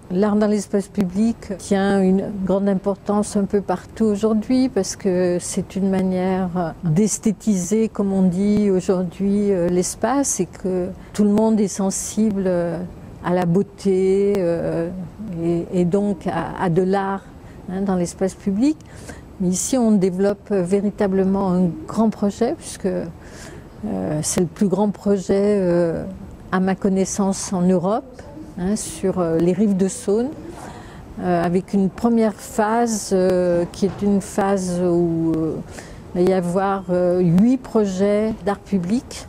L'art dans l'espace public tient une grande importance un peu partout aujourd'hui parce que c'est une manière d'esthétiser, comme on dit aujourd'hui, l'espace, et que tout le monde est sensible à la beauté et donc à de l'art dans l'espace public. Mais ici, on développe véritablement un grand projet puisque c'est le plus grand projet à ma connaissance en Europe. Sur les rives de Saône, avec une première phase qui est une phase où il va y avoir 8 projets d'art public.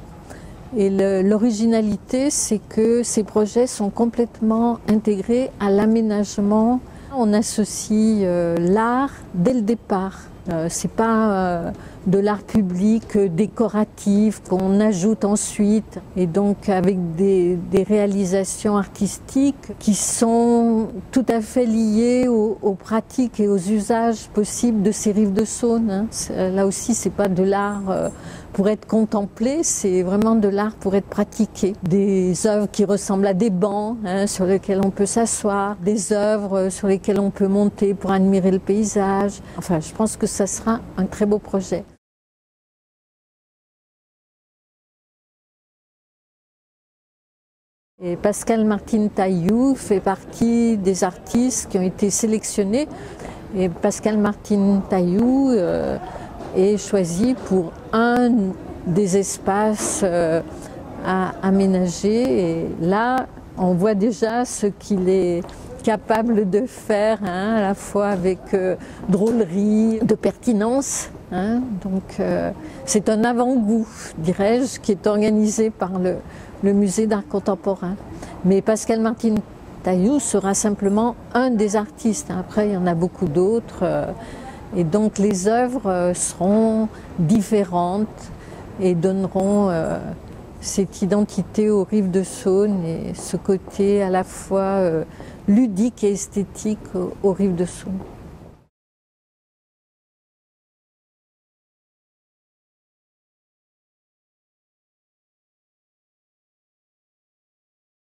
Et l'originalité, c'est que ces projets sont complètement intégrés à l'aménagement. On associe l'art dès le départ. C'est pas de l'art public décoratif qu'on ajoute ensuite, et donc avec des réalisations artistiques qui sont tout à fait liées aux pratiques et aux usages possibles de ces rives de Saône. Là aussi, c'est pas de l'art pour être contemplé, c'est vraiment de l'art pour être pratiqué. Des œuvres qui ressemblent à des bancs sur lesquels on peut s'asseoir, des œuvres sur lesquelles on peut monter pour admirer le paysage. Enfin, je pense que ça sera un très beau projet. Et Pascale Martine Tailloux fait partie des artistes qui ont été sélectionnés. Et Pascale Martine Tailloux est choisie pour un des espaces à aménager. Et là, on voit déjà ce qu'il est capable de faire, à la fois avec drôlerie, de pertinence. Donc c'est un avant-goût, dirais-je, qui est organisé par le musée d'art contemporain. Mais Pascale Martine Tailloux sera simplement un des artistes. Après, il y en a beaucoup d'autres. Et donc les œuvres seront différentes et donneront cette identité aux rives de Saône et ce côté à la fois ludique et esthétique aux rives de Saône.